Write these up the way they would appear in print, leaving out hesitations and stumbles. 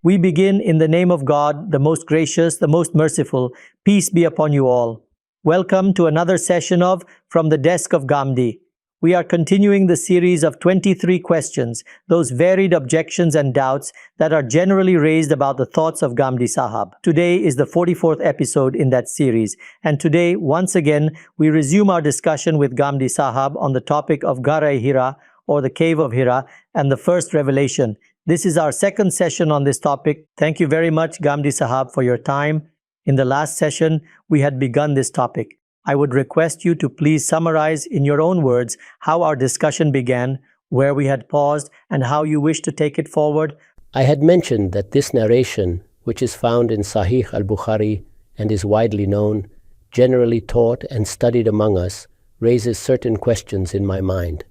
We begin in the name of God, the most gracious, the most merciful. Peace be upon you all. Welcome to another session of From the Desk of Ghamidi. We are continuing the series of 23 questions, those varied objections and doubts that are generally raised about the thoughts of Ghamidi Sahab. Today is the 44th episode in that series, and today, once again, we resume our discussion with Ghamidi Sahab on the topic of Ghar-e Hira, or the Cave of Hira, and the first revelation. This is our second session on this topic. Thank you very much, Ghamidi Sahab, for your time. In the last session, we had begun this topic. I would request you to please summarize in your own words how our discussion began, where we had paused, and how you wish to take it forward. I had mentioned that this narration, which is found in Sahih al-Bukhari and is widely known, generally taught and studied among us, raises certain questions in my mind.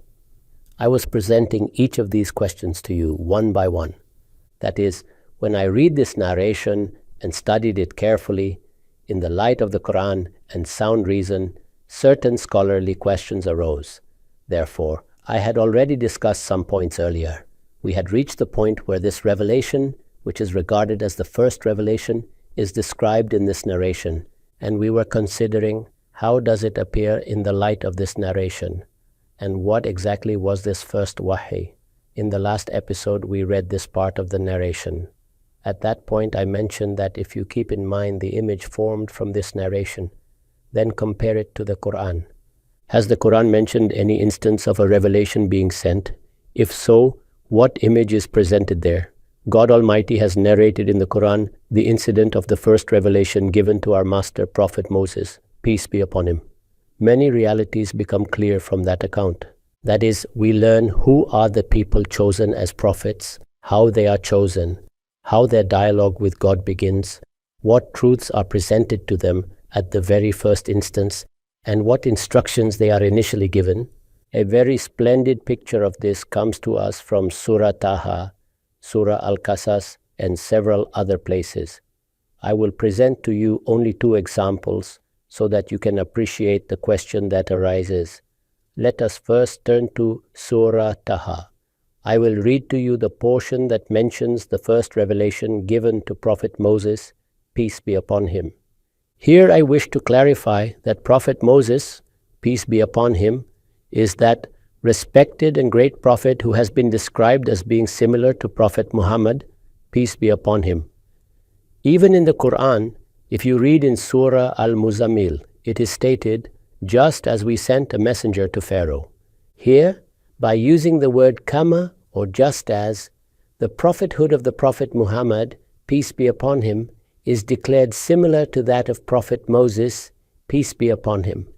I was presenting each of these questions to you one by one. That is, when I read this narration and studied it carefully, in the light of the Quran and sound reason, certain scholarly questions arose. Therefore, I had already discussed some points earlier. We had reached the point where this revelation, which is regarded as the first revelation, is described in this narration, and we were considering how does it appear in the light of this narration, and what exactly was this first wahi. In the last episode, we read this part of the narration. At that point, I mentioned that if you keep in mind the image formed from this narration, then compare it to the Quran. Has the Quran mentioned any instance of a revelation being sent? If so, what image is presented there? God Almighty has narrated in the Quran the incident of the first revelation given to our master Prophet Moses, peace be upon him. Many realities become clear from that account. That is, we learn who are the people chosen as prophets, how they are chosen, how their dialogue with God begins, what truths are presented to them at the very first instance, and what instructions they are initially given. A very splendid picture of this comes to us from Surah Taha, Surah Al-Qasas, and several other places. I will present to you only two examples so that you can appreciate the question that arises. Let us first turn to Surah Taha. I will read to you the portion that mentions the first revelation given to Prophet Moses, peace be upon him. Here I wish to clarify that Prophet Moses, peace be upon him, is that respected and great prophet who has been described as being similar to Prophet Muhammad, peace be upon him. Even in the Quran, if you read in Surah Al-Muzammil, it is stated, just as we sent a messenger to Pharaoh. Here, by using the word kama, or just as, the prophethood of the Prophet Muhammad, peace be upon him, is declared similar to that of Prophet Moses, peace be upon him.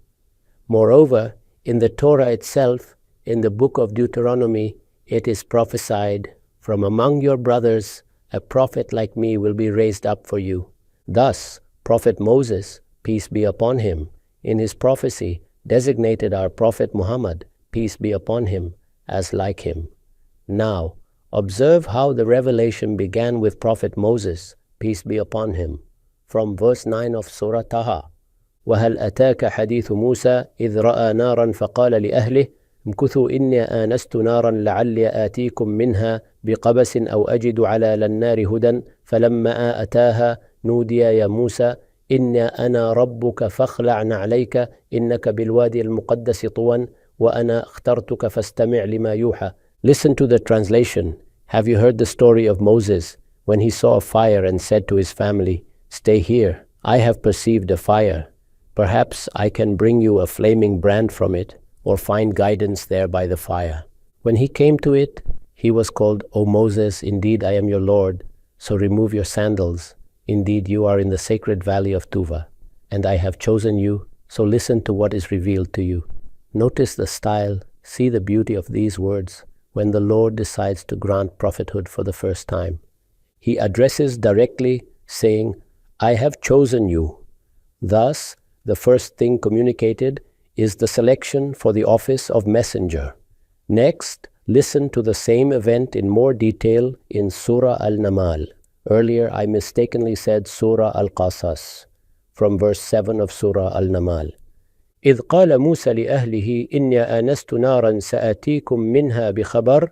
Moreover, in the Torah itself, in the book of Deuteronomy, it is prophesied, from among your brothers, a prophet like me will be raised up for you. Thus, Prophet Moses, peace be upon him, in his prophecy, designated our Prophet Muhammad, peace be upon him, as like him. Now, observe how the revelation began with Prophet Moses, peace be upon him, from verse 9 of Surah Taha. وَهَلْ أَتَاكَ حَدِيثُ مُوسَى إِذْ رَأَى نَارًا فَقَالَ لِأَهْلِهِ امْكُثُوا إِنِّي آنَسْتُ نَارًا لَعَلِّي آتِيكُم مِّنْهَا بِقَبَسٍ أَوْ أَجِدُ عَلَى النَّارِ هُدًى فَلَمَّا أَتَاهَا نُودِيَ يَا مُوسَى إِنِّي أَنَا رَبُّكَ فَاخْلَعْ نَعْلَيْكَ إِنَّكَ بِالْوَادِ الْمُقَدَّسِ طُوًى وَأَنَا اخْتَرْتُكَ فَاسْتَمِعْ لِمَا يُوحَى. Listen to the translation. Have you heard the story of Moses when he saw a fire and said to his family, stay here, I have perceived a fire. Perhaps I can bring you a flaming brand from it, or find guidance there by the fire. When he came to it, he was called, O Moses, indeed I am your Lord, so remove your sandals. Indeed you are in the sacred valley of Tuva, and I have chosen you, so listen to what is revealed to you. Notice the style, see the beauty of these words. When the Lord decides to grant prophethood for the first time, he addresses directly saying, I have chosen you. Thus, the first thing communicated is the selection for the office of messenger. Next, listen to the same event in more detail in Surah Al-Namal. Earlier, I mistakenly said Surah Al-Qasas, from verse 7 of Surah Al-Namal. إذ قال موسى لأهله إني آنست نارا سآتيكم منها بخبر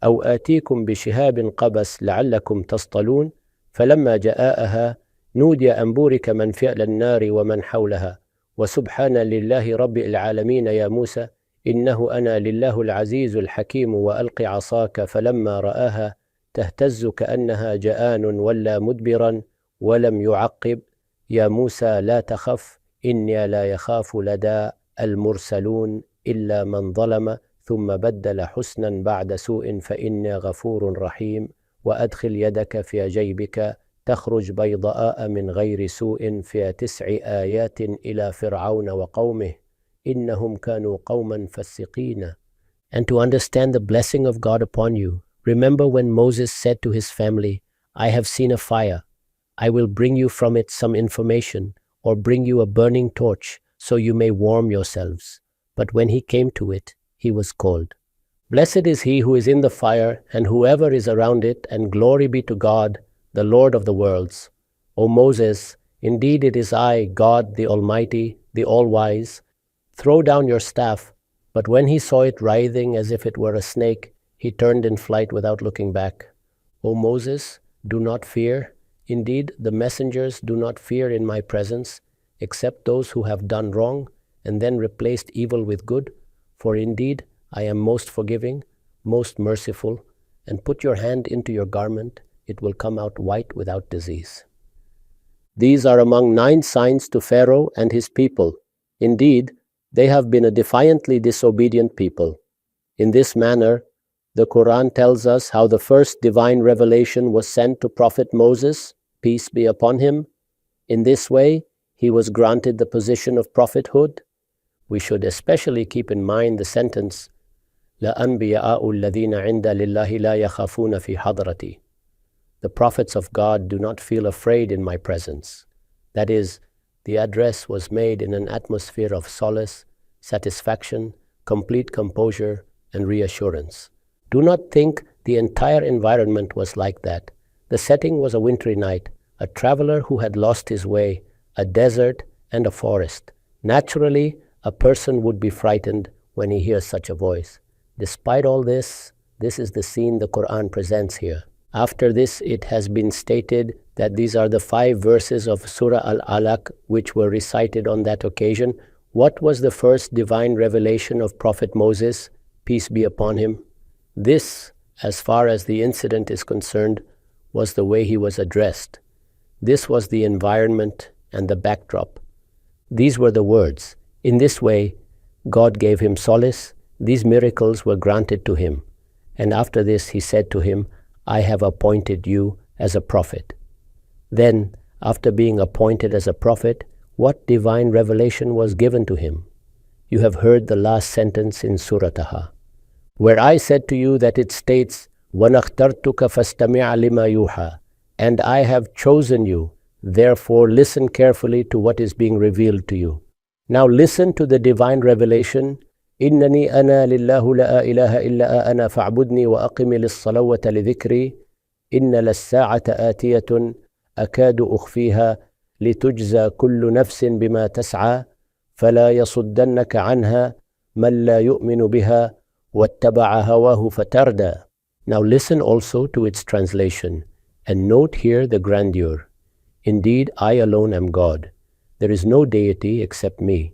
أو آتيكم بشهاب قبس لعلكم تصطلون فلما جاءها نودي أن بورك من في النار ومن حولها وسبحان لله رب العالمين يا موسى إنه أنا لله العزيز الحكيم وألق عصاك فلما رآها تهتز كأنها جآن ولا مدبرا ولم يعقب يا موسى لا تخف إني لا يخاف لدى المرسلون إلا من ظلم ثم بدل حسنا بعد سوء فإني غفور رحيم وأدخل يدك في جيبك تخرج بيضاء من غير سوء في 9 آيات إلى فرعون وقومه إنهم كانوا قوما فاسقين. And to understand the blessing of God upon you, remember when Moses said to his family, I have seen a fire. I will bring you from it some information, or bring you a burning torch, so you may warm yourselves. But when he came to it, he was cold. Blessed is he who is in the fire, and whoever is around it, and glory be to God, the Lord of the worlds. O Moses, indeed it is I, God the Almighty, the All-Wise. Throw down your staff. But when he saw it writhing as if it were a snake, he turned in flight without looking back. O Moses, do not fear. Indeed, the messengers do not fear in my presence, except those who have done wrong and then replaced evil with good. For indeed, I am most forgiving, most merciful, and put your hand into your garment, it will come out white without disease. These are among 9 signs to Pharaoh and his people. Indeed, they have been a defiantly disobedient people. In this manner, the Quran tells us how the first divine revelation was sent to Prophet Moses, peace be upon him. In this way, he was granted the position of prophethood. We should especially keep in mind the sentence, لَأَنْبِيَاءُ الَّذِينَ عِنْدَ لِلَّهِ لَا يَخَافُونَ فِي حَضْرَتِي. The prophets of God do not feel afraid in my presence. That is, the address was made in an atmosphere of solace, satisfaction, complete composure, and reassurance. Do not think the entire environment was like that. The setting was a wintry night, a traveler who had lost his way, a desert and a forest. Naturally, a person would be frightened when he hears such a voice. Despite all this, this is the scene the Quran presents here. After this, it has been stated that these are the 5 verses of Surah Al-Alaq which were recited on that occasion. What was the first divine revelation of Prophet Moses, peace be upon him? This, as far as the incident is concerned, was the way he was addressed. This was the environment and the backdrop. These were the words. In this way, God gave him solace. These miracles were granted to him. And after this, he said to him, I have appointed you as a prophet. Then, after being appointed as a prophet, what divine revelation was given to him? You have heard the last sentence in Surah Taha, where I said to you that it states, وَنَخْتَرْتُكَ فَاسْتَمِعَ لِمَا يُوحَى. And I have chosen you, therefore listen carefully to what is being revealed to you. Now listen to the divine revelation. إِنَّنِي أَنَا لِلَّهُ لَا إِلَهَ إِلَّا أَنَا فَاعْبُدْنِي وَأَقِمِ لِلصَّلَوَةَ لِذِكْرِي إِنَّ لَلسَّاعَةَ آتِيَةٌ أَكَادُ أُخْفِيهَا لِتُجْزَى كُلُّ نَفْسٍ بِمَا تَسْعَى فَلَا يَصُدَّنَّكَ عَنْهَا مَنْ لَا يُؤْمِنُ بِهَا وَاتَّبَعَ هَوَاهُ فَتَرْدَى. Now listen also to its translation, and note here the grandeur. Indeed, I alone am God. There is no deity except me.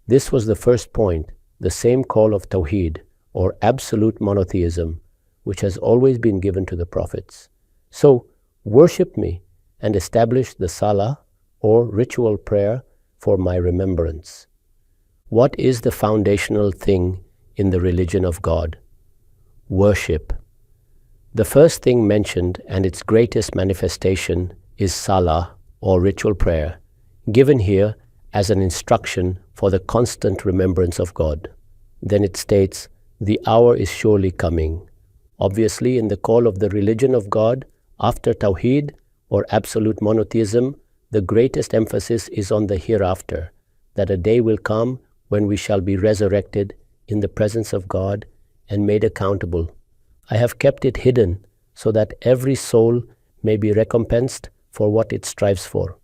This was the first point, the same call of Tawheed, or absolute monotheism, which has always been given to the prophets. So, worship me and establish the Salah, or ritual prayer, for my remembrance. What is the foundational thing in the religion of God? Worship. The first thing mentioned and its greatest manifestation is Salah, or ritual prayer, given here as an instruction for the constant remembrance of God. Then it states, the hour is surely coming. Obviously, in the call of the religion of God, after Tawheed, or absolute monotheism, the greatest emphasis is on the hereafter, that a day will come when we shall be resurrected in the presence of God and made accountable. I have kept it hidden so that every soul may be recompensed for what it strives for.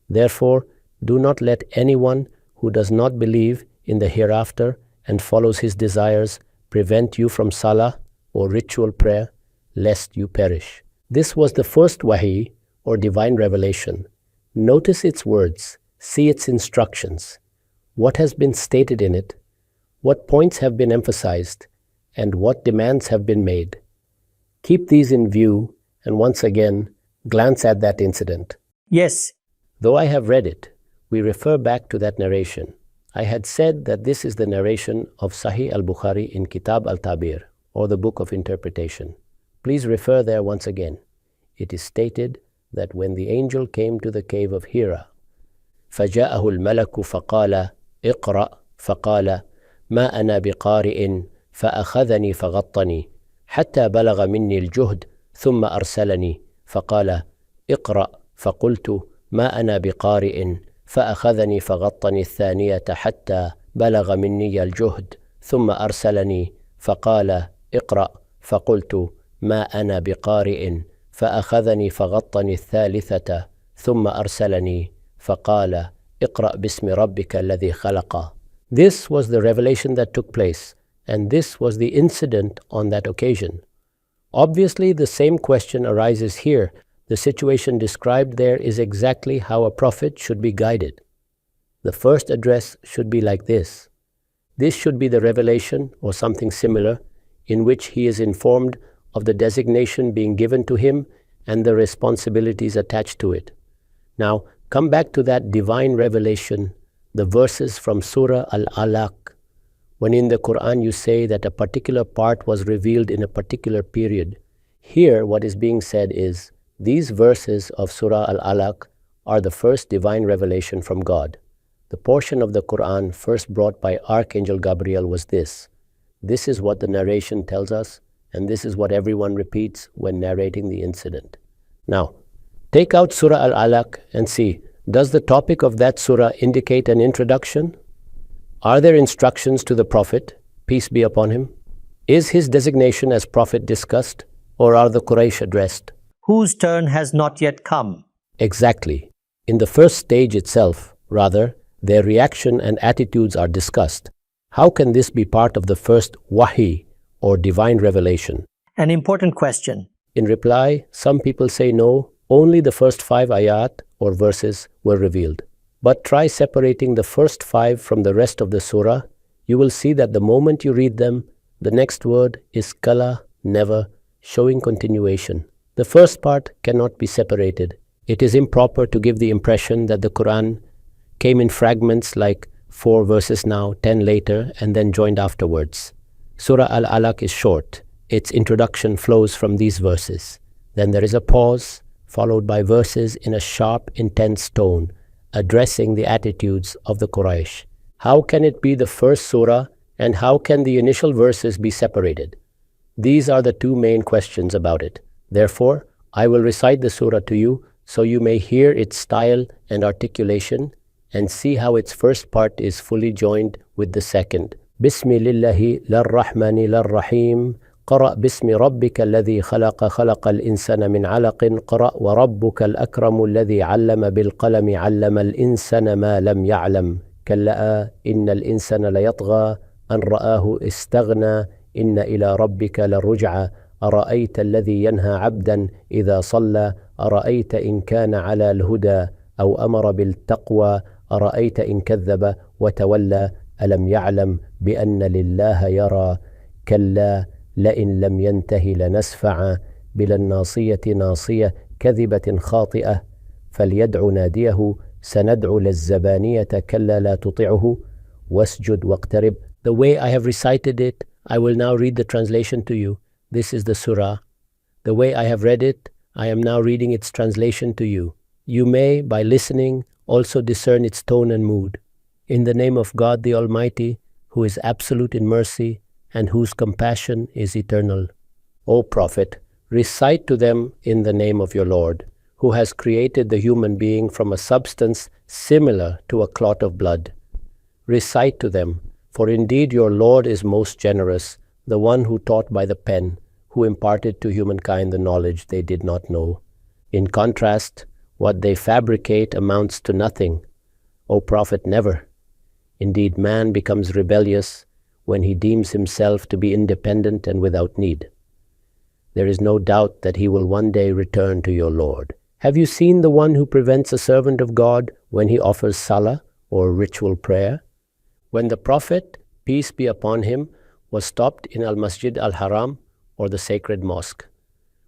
Therefore, do not let anyone who does not believe in the hereafter and follows his desires prevent you from Salah or ritual prayer, lest you perish. This was the first wahi or divine revelation, notice its words, see its instructions, what has been stated in it, what points have been emphasized, and what demands have been made. Keep these in view and once again glance at that incident. Yes. Though I have read it, we refer back to that narration. I had said that this is the narration of Sahih al-Bukhari in Kitab al-Tabir, or the Book of Interpretation. Please refer there once again. It is stated that when the angel came to the cave of Hira, فَجَاءَهُ الْمَلَكُ فَقَالَ اقْرَأْ فَقَالَ مَا أَنَا بِقَارِئٍ فَأَخَذَنِي فَغَطَّنِي حَتَّى بَلَغَ مِنِّي الْجُهْدِ ثُمَّ أَرْسَلَنِي فَقَالَ اقْرَأْ فَقُلْتُ ما أنا بقارئ فأخذني فغطني الثانية حتى بلغ مني الجهد ثم أرسلني فقال اقرأ فقلت ما أنا بقارئ فأخذني فغطني الثالثة ثم أرسلني فقال اقرأ باسم ربك الذي خلق. This was the revelation that took place, and this was the incident on that occasion. Obviously, the same question arises here. The situation described there is exactly how a prophet should be guided. The first address should be like this. This should be the revelation, or something similar, in which he is informed of the designation being given to him and the responsibilities attached to it. Now, come back to that divine revelation, the verses from Surah Al-Alaq. When in the Quran you say that a particular part was revealed in a particular period, here what is being said is, these verses of Surah Al-Alaq are the first divine revelation from God. The portion of the Quran first brought by Archangel Gabriel was this. This is what the narration tells us, and this is what everyone repeats when narrating the incident. Now, take out Surah Al-Alaq and see, does the topic of that surah indicate an introduction? Are there instructions to the Prophet, peace be upon him? Is his designation as Prophet discussed, or are the Quraysh addressed? Whose turn has not yet come? Exactly. In the first stage itself, rather, their reaction and attitudes are discussed. How can this be part of the first wahi, or divine revelation? An important question. In reply, some people say no, only the first 5 ayat or verses were revealed. But try separating the first 5 from the rest of the surah. You will see that the moment you read them, the next word is kala, never, showing continuation. The first part cannot be separated. It is improper to give the impression that the Quran came in fragments like 4 verses now, 10 later, and then joined afterwards. Surah Al-Alaq is short. Its introduction flows from these verses. Then there is a pause, followed by verses in a sharp, intense tone, addressing the attitudes of the Quraysh. How can it be the first surah, and how can the initial verses be separated? These are the 2 main questions about it. Therefore, I will recite the surah to you so you may hear its style and articulation and see how its first part is fully joined with the second. Bismillahi lar-Rahmani lar-Rahim. قرأ باسم ربك الذي خلق الإنسان من علق قرأ وربك الأكرم الذي علم بالقلم علم الإنسان ما لم يعلم كلا إن الإنسان ليطغى أن رآه استغنى إن إلى ربك للرجعى أرأيت الذي ينهى عبدا إذا صلى أرأيت إن كان على الهدى أو أمر بالتقوى أرأيت إن كذب وتولى ألم يعلم بأن لله يرى كلا لئن لم ينته لنسفعا بالناصية ناصية كذبة خاطئة فليدع ناديه سندع للزبانية كلا لا تطعه واسجد واقترب. The way I have recited it, I will now read the translation to you. This is the surah. The way I have read it, I am now reading its translation to you. You may, by listening, also discern its tone and mood. In the name of God the Almighty, who is absolute in mercy, and whose compassion is eternal. O Prophet, recite to them in the name of your Lord, who has created the human being from a substance similar to a clot of blood. Recite to them, for indeed your Lord is most generous, the one who taught by the pen, who imparted to humankind the knowledge they did not know. In contrast, what they fabricate amounts to nothing. O Prophet, never. Indeed, man becomes rebellious when he deems himself to be independent and without need. There is no doubt that he will one day return to your Lord, Have you seen the one who prevents a servant of God when he offers salah or ritual prayer? When the Prophet, peace be upon him, was stopped in Al-Masjid Al-Haram or the sacred mosque,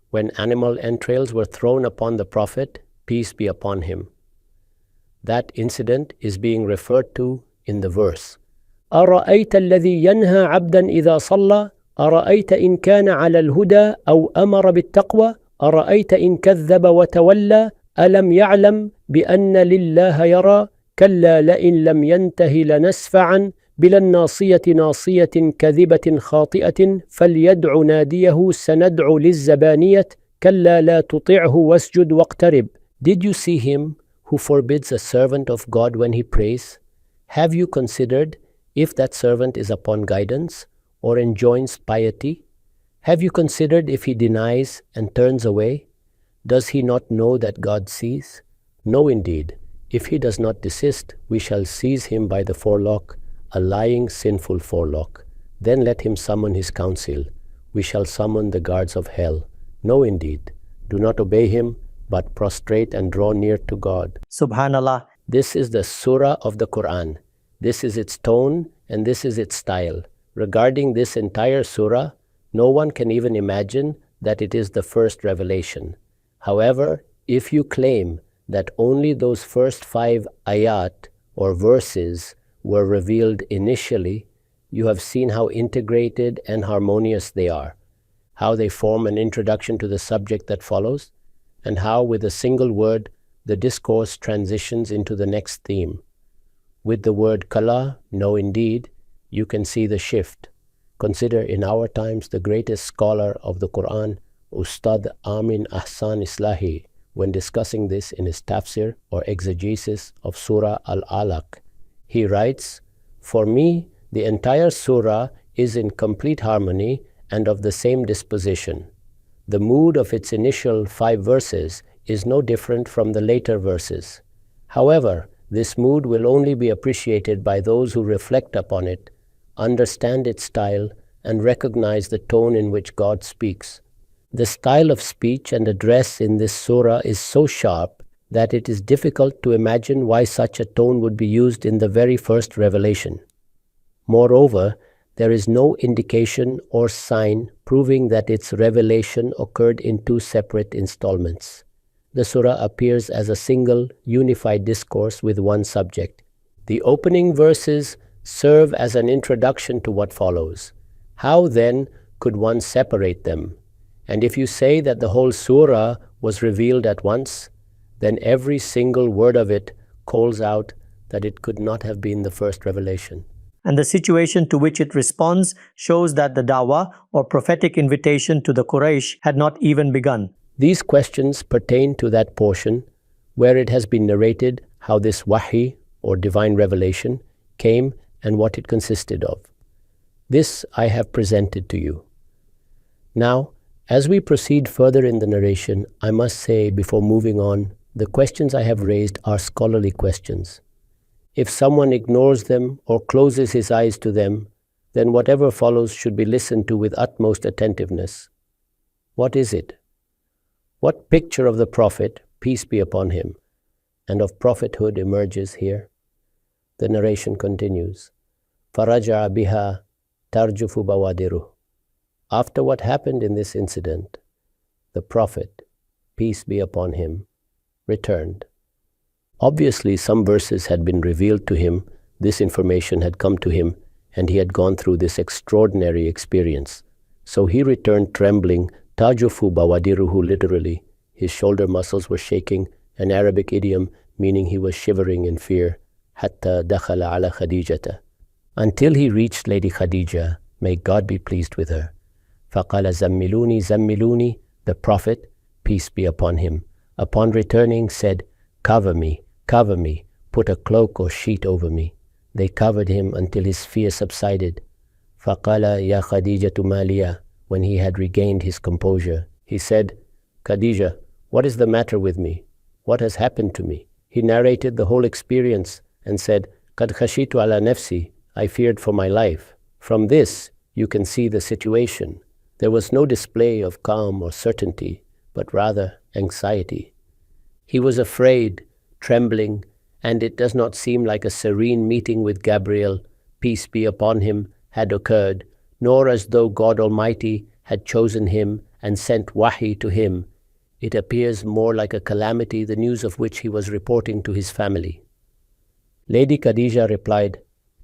when animal entrails were thrown upon the Prophet, peace be upon him. That incident is being referred to in the verse. أَرَأَيْتَ الَّذِي يَنْهَى عَبْدًا إِذَا صَلَّى أَرَأَيْتَ إِنْ كَانَ عَلَى الْهُدَى أَوْ أَمَرَ بِالتَّقْوَى أَرَأَيْتَ إِنْ كَذَّبَ وَتَوَلَّى أَلَمْ يَعْلَمْ بِأَنَّ لِلَّهَ يَرَى كَلَّا لَئِنْ لَمْ يَنْتَهِ لَنَسْفَعًا بِالنَّاصِيَةِ نَاصِيَةٍ كَذِبَةٍ خَاطِئَةٍ فَلْيَدْعُ نَادِيَهُ سَنَدْعُ لِلزَّبَانِيَةِ كَلَّا لَا تُطِعْهُ وَاسْجُدْ وَاقْتَرِبْ. Did you see him who forbids a servant of God when he prays? Have you considered if that servant is upon guidance or enjoins piety? Have you considered if he denies and turns away? Does he not know that God sees? No, indeed. If he does not desist, we shall seize him by the forelock, a lying, sinful forelock. Then let him summon his council. We shall summon the guards of hell. No, indeed. Do not obey him, but prostrate and draw near to God. Subhanallah. This is the surah of the Quran. This is its tone and this is its style. Regarding this entire surah, no one can even imagine that it is the first revelation. However, if you claim that only those first 5 ayat or verses were revealed initially, you have seen how integrated and harmonious they are, how they form an introduction to the subject that follows, and how with a single word the discourse transitions into the next theme. With the word kala, no indeed, you can see the shift. Consider in our times the greatest scholar of the Quran, Ustad Amin Ahsan Islahi, when discussing this in his tafsir or exegesis of Surah Al-Alaq. He writes, "For me, the entire surah is in complete harmony and of the same disposition. The mood of its initial 5 verses is no different from the later verses. However, this mood will only be appreciated by those who reflect upon it, understand its style, and recognize the tone in which God speaks. The style of speech and address in this surah is so sharp that it is difficult to imagine why such a tone would be used in the very first revelation. Moreover, there is no indication or sign proving that its revelation occurred in 2 separate installments. The surah appears as a single, unified discourse with one subject. The opening verses serve as an introduction to what follows. How then could one separate them? And if you say that the whole surah was revealed at once, then every single word of it calls out that it could not have been the first revelation." And the situation to which it responds shows that the dawah or prophetic invitation to the Quraysh had not even begun. These questions pertain to that portion where it has been narrated how this wahi or divine revelation came and what it consisted of. This I have presented to you. Now, as we proceed further in the narration, I must say before moving on, the questions I have raised are scholarly questions. If someone ignores them or closes his eyes to them, then whatever follows should be listened to with utmost attentiveness. What is it? What picture of the Prophet, peace be upon him, and of prophethood emerges here? The narration continues. فَرَجَعَ بِهَا تَرْجُفُ بَوَادِرُهُ. After what happened in this incident, the Prophet, peace be upon him, returned. Obviously, some verses had been revealed to him, this information had come to him, and he had gone through this extraordinary experience. So he returned trembling, tajufu bawadiruhu literally. His shoulder muscles were shaking, an Arabic idiom meaning he was shivering in fear. Hatta dakhala ala Khadijata. Until he reached Lady Khadijah, may God be pleased with her. Faqala zammiluni zammiluni, the Prophet, peace be upon him, upon returning said, cover me, put a cloak or sheet over me. They covered him until his fear subsided. Faqala ya Khadijatu maliya, when he had regained his composure, he said, Khadijah, what is the matter with me? What has happened to me? He narrated the whole experience and said, Qad khashitu ala nafsi, I feared for my life. From this, you can see the situation. There was no display of calm or certainty, but rather anxiety. He was afraid, trembling, and it does not seem like a serene meeting with Gabriel, peace be upon him, had occurred, nor as though God Almighty had chosen him and sent wahi to him. It appears more like a calamity, the news of which he was reporting to his family. Lady Khadijah replied,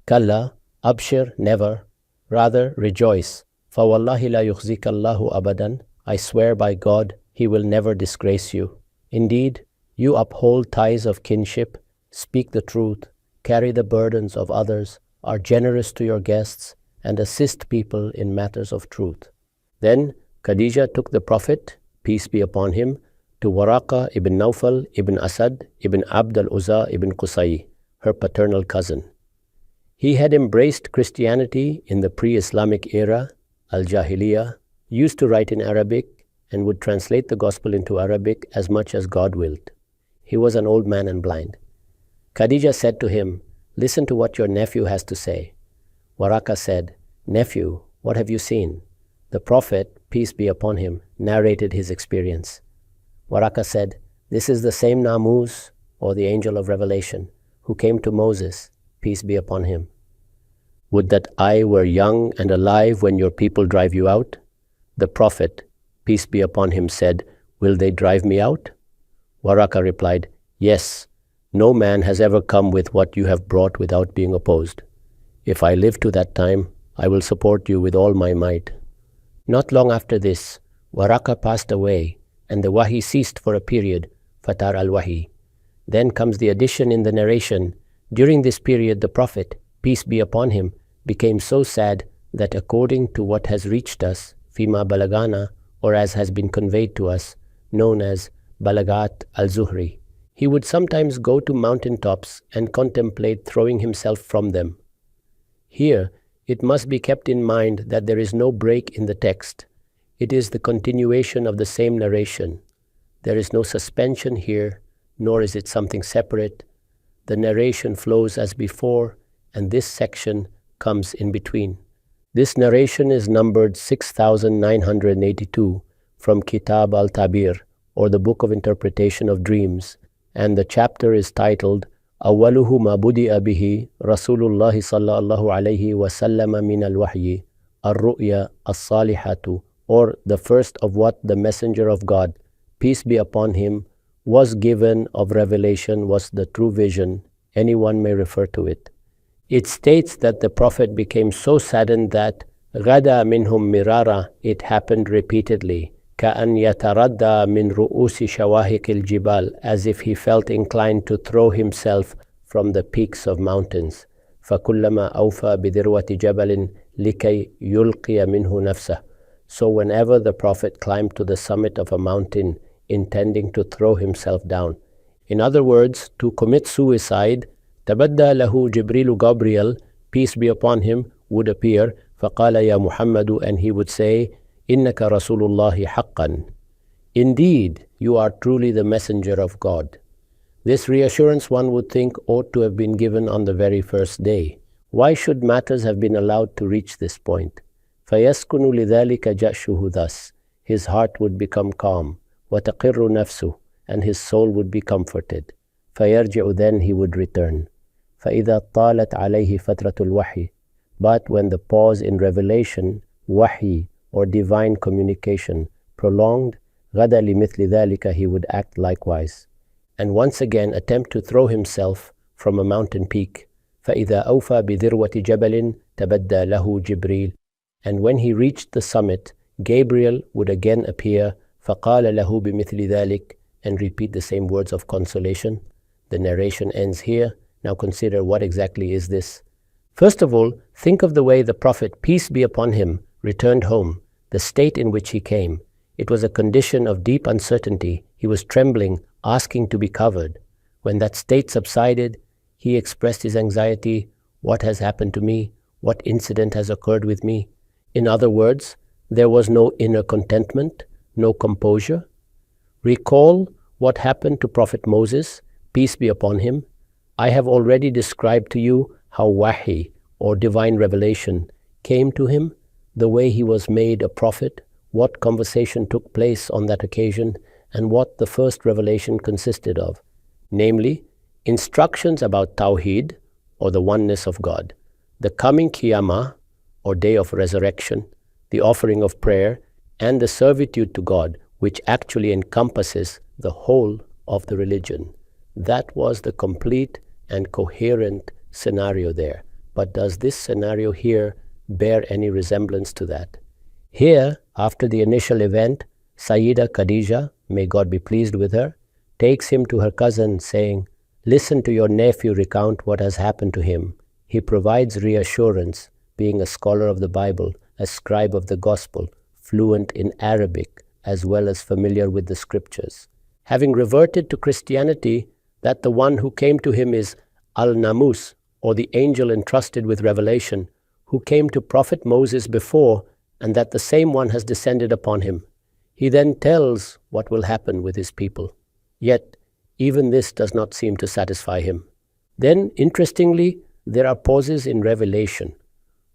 Kalla, abshir, never. Rather, rejoice. Fawallahi la yukhzika Allahu abadan. I swear by God, He will never disgrace you. Indeed, you uphold ties of kinship, speak the truth, carry the burdens of others, are generous to your guests, and assist people in matters of truth. Then Khadijah took the Prophet, peace be upon him, to Waraqa ibn Nawfal ibn Asad ibn Abd al-Uzza ibn Qusay, her paternal cousin. He had embraced Christianity in the pre-Islamic era, al-Jahiliyyah, used to write in Arabic, and would translate the gospel into Arabic as much as God willed. He was an old man and blind. Khadijah said to him, Listen to what your nephew has to say. Waraqa said, Nephew, what have you seen? The Prophet, peace be upon him, narrated his experience. Waraqa said, This is the same Namuz, or the angel of revelation, who came to Moses, peace be upon him. Would that I were young and alive when your people drive you out? The Prophet, peace be upon him, said, Will they drive me out? Waraqa replied, Yes, no man has ever come with what you have brought without being opposed. If I live to that time, I will support you with all my might. Not long after this, Waraqa passed away, and the wahi ceased for a period, fatar al-wahi. Then comes the addition in the narration. During this period, the Prophet, peace be upon him, became so sad that according to what has reached us, fima balagana, or as has been conveyed to us, known as Balagat al-Zuhri, he would sometimes go to mountain tops and contemplate throwing himself from them. Here, it must be kept in mind that there is no break in the text. It is the continuation of the same narration. There is no suspension here, nor is it something separate. The narration flows as before, and this section comes in between. This narration is numbered 6982 from Kitab al-Tabir, or the Book of Interpretation of Dreams, and the chapter is titled Awwaluhu ma budi'a bihi Rasulullah sallallahu alayhi wa sallam min al-wahyi ar-ru'ya as-salihatu, or the first of what the Messenger of God, peace be upon him, was given of revelation was the true vision. Anyone may refer to it. It states that the Prophet became so saddened that غَدَى مِنْهُمْ mirara, it happened repeatedly, كَأَنْ يَتَرَدَّى مِنْ رُؤُوسِ شَوَاهِقِ الْجِبَالِ, as if he felt inclined to throw himself from the peaks of mountains. فَكُلَّمَا أَوْفَى بِذِرْوَةِ جَبَلٍ لِكَيْ يُلْقِيَ مِنْهُ نَفْسَهُ. So whenever the Prophet climbed to the summit of a mountain, intending to throw himself down, in other words, to commit suicide, تَبَدَّى لَهُ جِبْرِيلُ Gabriel, peace be upon him, would appear, فَقَالَ يَا مُحَمَّدُ, and he would say, إِنَّكَ رَسُولُ اللَّهِ حَقًّا. Indeed, you are truly the messenger of God. This reassurance, one would think, ought to have been given on the very first day. Why should matters have been allowed to reach this point? فَيَسْكُنُ لِذَلِكَ جَأْشُهُ, thus, his heart would become calm, وَتَقِرُّ نَفْسُهُ, and his soul would be comforted. فَيَرْجِعُ, then he would return. فَإِذَا طَالَتْ عَلَيْهِ فَتْرَةُ الْوَحْيِ, but when the pause in revelation, wahi, or divine communication, prolonged, غَدَى لِمِثْلِ ذَلِكَ, he would act likewise, and once again attempt to throw himself from a mountain peak. فَإِذَا أَوْفَى بِذِرْوَةِ جَبَلٍ تَبَدَّى لَهُ جِبْرِيلٌ, and when he reached the summit, Gabriel would again appear, فَقَالَ لَهُ بِمِثْلِ ذَلِكَ, and repeat the same words of consolation. The narration ends here. Now consider, what exactly is this? First of all, think of the way the Prophet, peace be upon him, returned home, the state in which he came. It was a condition of deep uncertainty. He was trembling, asking to be covered. When that state subsided, he expressed his anxiety. What has happened to me? What incident has occurred with me? In other words, there was no inner contentment, no composure. Recall what happened to Prophet Moses, peace be upon him. I have already described to you how wahi, or divine revelation, came to him, the way he was made a prophet, what conversation took place on that occasion, and what the first revelation consisted of, namely, instructions about Tawheed, or the oneness of God, the coming Qiyamah, or day of resurrection, the offering of prayer, and the servitude to God, which actually encompasses the whole of the religion. That was the complete and coherent scenario there. But does this scenario here bear any resemblance to that? Here, after the initial event, Sayyida Khadijah, may God be pleased with her, takes him to her cousin saying, "Listen to your nephew recount what has happened to him." He provides reassurance, being a scholar of the Bible, a scribe of the gospel, fluent in Arabic, as well as familiar with the scriptures. Having reverted to Christianity, that the one who came to him is Al-Namus, or the angel entrusted with revelation, who came to Prophet Moses before, and that the same one has descended upon him. He then tells what will happen with his people. Yet, even this does not seem to satisfy him. Then, interestingly, there are pauses in revelation.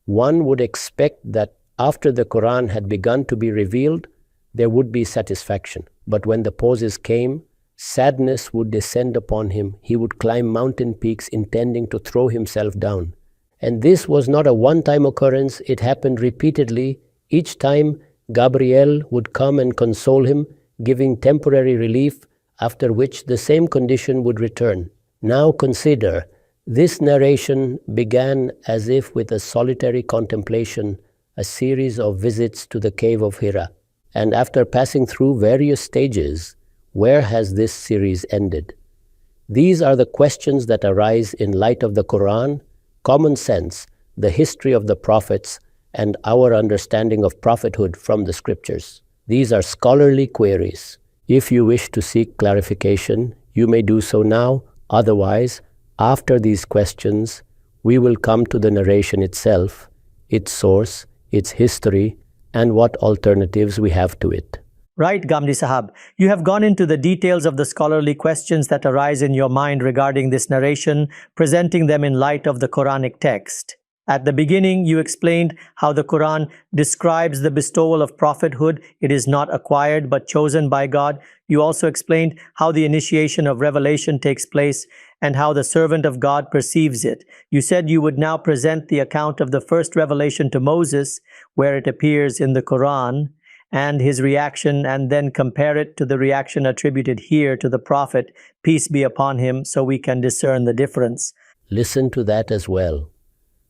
One would expect that after the Quran had begun to be revealed, there would be satisfaction. But when the pauses came, sadness would descend upon him. He would climb mountain peaks intending to throw himself down. And this was not a one-time occurrence. It happened repeatedly. Each time, Gabriel would come and console him, giving temporary relief, after which the same condition would return. Now consider, this narration began as if with a solitary contemplation, a series of visits to the cave of Hira. And after passing through various stages, where has this series ended? These are the questions that arise in light of the Quran, common sense, the history of the prophets, and our understanding of prophethood from the scriptures. These are scholarly queries. If you wish to seek clarification, you may do so now. Otherwise, after these questions, we will come to the narration itself, its source, its history, and what alternatives we have to it. Right, Ghamidi Sahab. You have gone into the details of the scholarly questions that arise in your mind regarding this narration, presenting them in light of the Quranic text. At the beginning, you explained how the Quran describes the bestowal of prophethood. It is not acquired but chosen by God. You also explained how the initiation of revelation takes place and how the servant of God perceives it. You said you would now present the account of the first revelation to Moses, where it appears in the Quran, and his reaction, and then compare it to the reaction attributed here to the Prophet, peace be upon him, so we can discern the difference. Listen to that as well.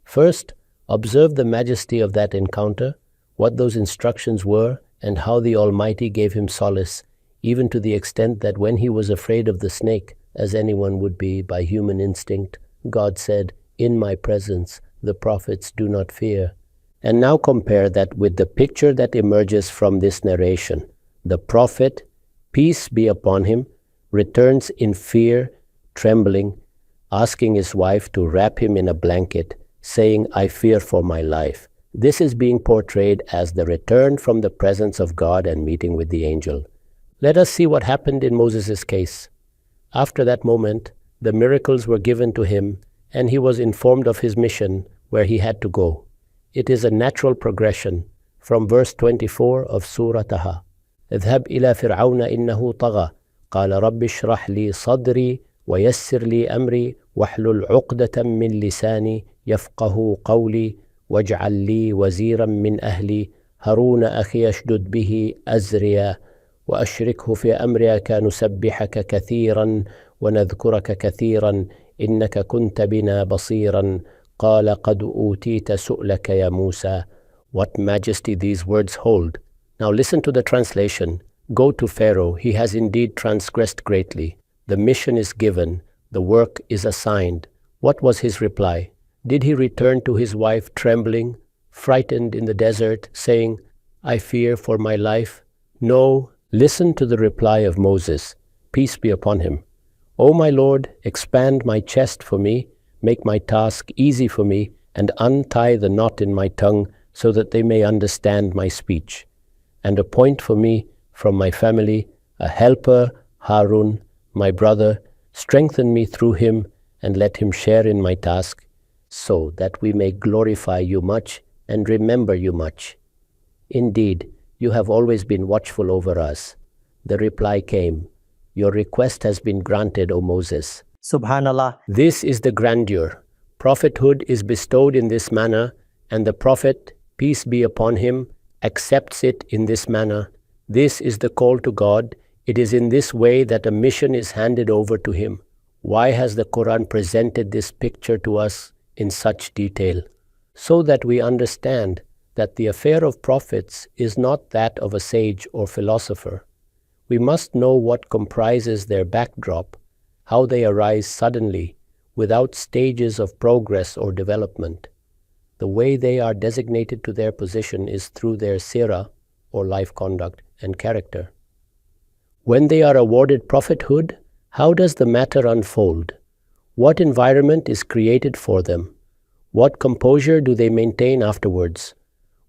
First, observe the majesty of that encounter, what those instructions were, and how the Almighty gave him solace, even to the extent that when he was afraid of the snake, as anyone would be by human instinct, God said, "In my presence, the prophets do not fear." And now compare that with the picture that emerges from this narration. The Prophet, peace be upon him, returns in fear, trembling, asking his wife to wrap him in a blanket, saying, "I fear for my life." This is being portrayed as the return from the presence of God and meeting with the angel. Let us see what happened in Moses' case. After that moment, the miracles were given to him, and he was informed of his mission, where he had to go. It is a natural progression from verse 24 of Surah Taha. اذهب إلى فرعون إنه طغى قال رب اشرح لي صدري ويسر لي أمري واحلل عقدة من لساني يفقه قولي واجعل لي وزيرا من أهلي هارون أخي اشدد به أزري وأشركه في أمري كي نسبحك كثيرا ونذكرك كثيرا إنك كنت بنا بصيرا قال قد أوتيت سؤلك يا موسى. What majesty these words hold. Now listen to the translation. Go to Pharaoh, he has indeed transgressed greatly. The mission is given, the work is assigned. What was his reply? Did he return to his wife trembling, frightened in the desert, saying, "I fear for my life"? No, listen to the reply of Moses, peace be upon him. "O my Lord, expand my chest for me, make my task easy for me, and untie the knot in my tongue so that they may understand my speech. And appoint for me from my family a helper, Harun, my brother, strengthen me through him and let him share in my task, so that we may glorify you much and remember you much. Indeed, you have always been watchful over us. The reply came, "Your request has been granted, O Moses." Subhanallah. This is the grandeur. Prophethood is bestowed in this manner, and the Prophet, peace be upon him, accepts it in this manner. This is the call to God. It is in this way that a mission is handed over to him. Why has the Quran presented this picture to us in such detail? So that we understand that the affair of prophets is not that of a sage or philosopher. We must know what comprises their backdrop, how they arise suddenly, without stages of progress or development. The way they are designated to their position is through their sirah, or life conduct and character. When they are awarded prophethood, how does the matter unfold? What environment is created for them? What composure do they maintain afterwards?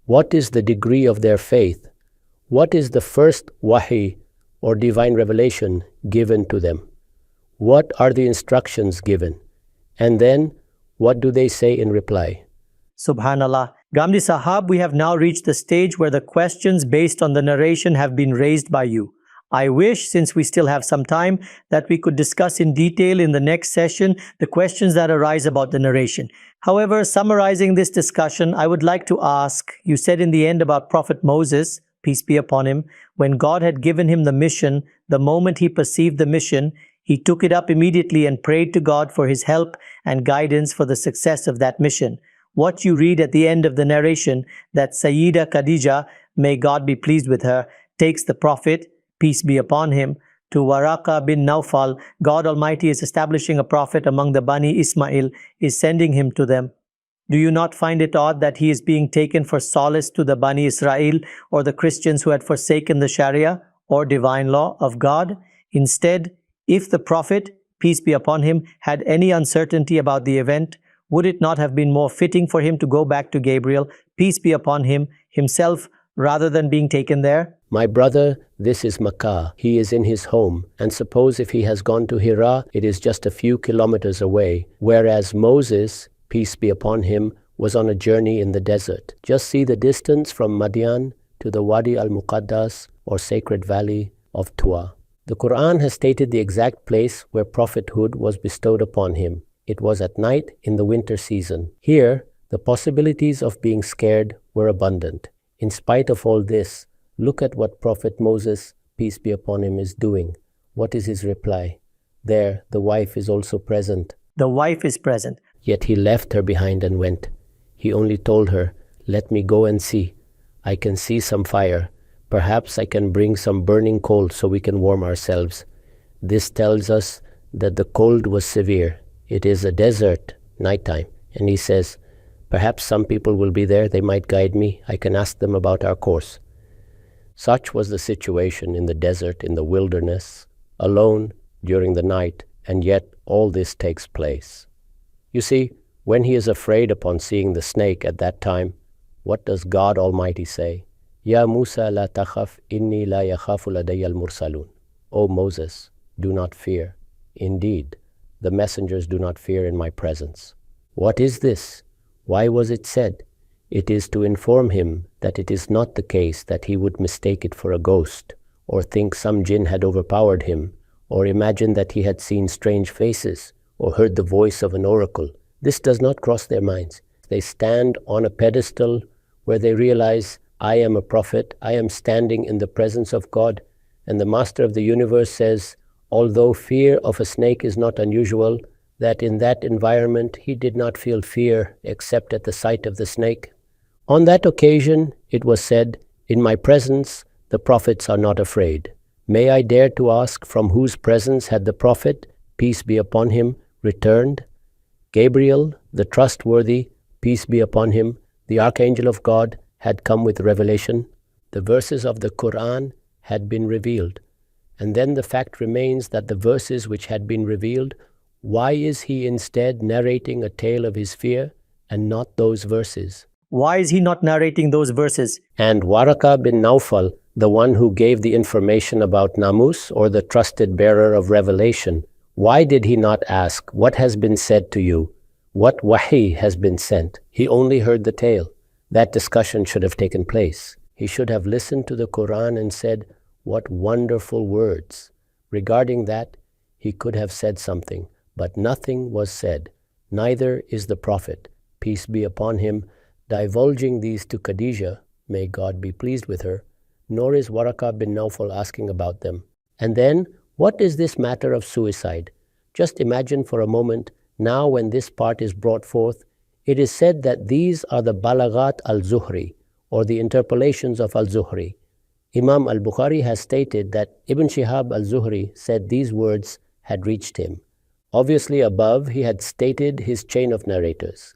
What is the degree of their faith? What is the first wahi, or divine revelation, given to them? What are the instructions given? And then, what do they say in reply? Subhanallah. Ghamidi Sahab, we have now reached the stage where the questions based on the narration have been raised by you. I wish, since we still have some time, that we could discuss in detail in the next session the questions that arise about the narration. However, summarizing this discussion, I would like to ask, you said in the end about Prophet Moses, peace be upon him, when God had given him the mission, the moment he perceived the mission, he took it up immediately and prayed to God for his help and guidance for the success of that mission. What you read at the end of the narration, that Sayyida Khadijah, may God be pleased with her, takes the Prophet, peace be upon him, to Waraqa bin Nawfal. God Almighty is establishing a prophet among the Bani Ismail, is sending him to them. Do you not find it odd that he is being taken for solace to the Bani Israel or the Christians who had forsaken the Sharia or divine law of God? Instead, if the Prophet, peace be upon him, had any uncertainty about the event, would it not have been more fitting for him to go back to Gabriel, peace be upon him, himself, rather than being taken there? My brother, this is Makkah. He is in his home. And suppose if he has gone to Hira, it is just a few kilometers away. Whereas Moses, peace be upon him, was on a journey in the desert. Just see the distance from Madian to the Wadi al-Muqaddas, or sacred valley of Tuwa. The Quran has stated the exact place where prophethood was bestowed upon him. It was at night in the winter season. Here, the possibilities of being scared were abundant. In spite of all this, look at what Prophet Moses, peace be upon him, is doing. What is his reply? There, the wife is also present. The wife is present. Yet he left her behind and went. He only told her, "Let me go and see. I can see some fire. Perhaps I can bring some burning coal so we can warm ourselves." This tells us that the cold was severe. It is a desert, nighttime. And he says, "Perhaps some people will be there. They might guide me. I can ask them about our course." Such was the situation in the desert, in the wilderness, alone during the night, and yet all this takes place. You see, when he is afraid upon seeing the snake at that time, what does God Almighty say? Ya Musa la takhaf inni la yakhafu ladayya al-mursalun. O Moses, do not fear. Indeed, the messengers do not fear in my presence. What is this? Why was it said? It is to inform him that it is not the case that he would mistake it for a ghost, or think some jinn had overpowered him, or imagine that he had seen strange faces, or heard the voice of an oracle. This does not cross their minds. They stand on a pedestal where they realize, I am a prophet, I am standing in the presence of God, and the Master of the universe says, although fear of a snake is not unusual, that in that environment he did not feel fear except at the sight of the snake. On that occasion, it was said, in my presence, the prophets are not afraid. May I dare to ask from whose presence had the prophet, peace be upon him, returned? Gabriel, the trustworthy, peace be upon him, the archangel of God, had come with revelation. The verses of the Quran had been revealed. And then the fact remains that the verses which had been revealed, why is he instead narrating a tale of his fear and not those verses? Why is he not narrating those verses? And Waraqa bin Nawfal, the one who gave the information about Namus, or the trusted bearer of revelation, why did he not ask, what has been said to you? What wahi has been sent? He only heard the tale. That discussion should have taken place. He should have listened to the Quran and said, What wonderful words! Regarding that, he could have said something, but nothing was said. Neither is the Prophet, peace be upon him, divulging these to Khadijah, may God be pleased with her, nor is Waraqa bin Nawfal asking about them. And then, what is this matter of suicide? Just imagine for a moment, now when this part is brought forth, it is said that these are the Balaghat al-Zuhri, or the interpolations of al-Zuhri. Imam al-Bukhari has stated that Ibn Shihab al-Zuhri said these words had reached him. Obviously above he had stated his chain of narrators.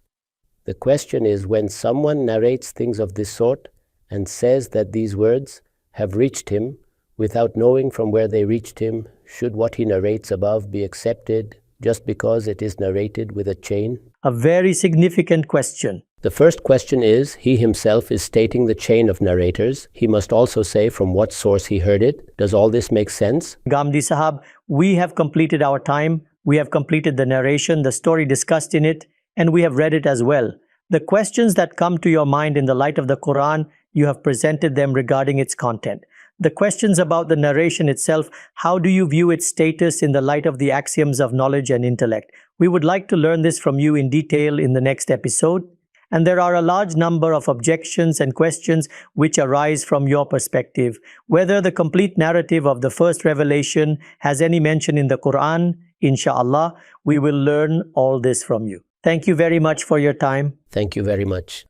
The question is, when someone narrates things of this sort and says that these words have reached him without knowing from where they reached him, should what he narrates above be accepted just because it is narrated with a chain? A very significant question. The first question is, he himself is stating the chain of narrators. He must also say from what source he heard it. Does all this make sense? Ghamidi Sahab, we have completed our time. We have completed the narration, the story discussed in it, and we have read it as well. The questions that come to your mind in the light of the Quran, you have presented them regarding its content. The questions about the narration itself, how do you view its status in the light of the axioms of knowledge and intellect? We would like to learn this from you in detail in the next episode. And there are a large number of objections and questions which arise from your perspective. Whether the complete narrative of the first revelation has any mention in the Quran, inshallah, we will learn all this from you. Thank you very much for your time. Thank you very much.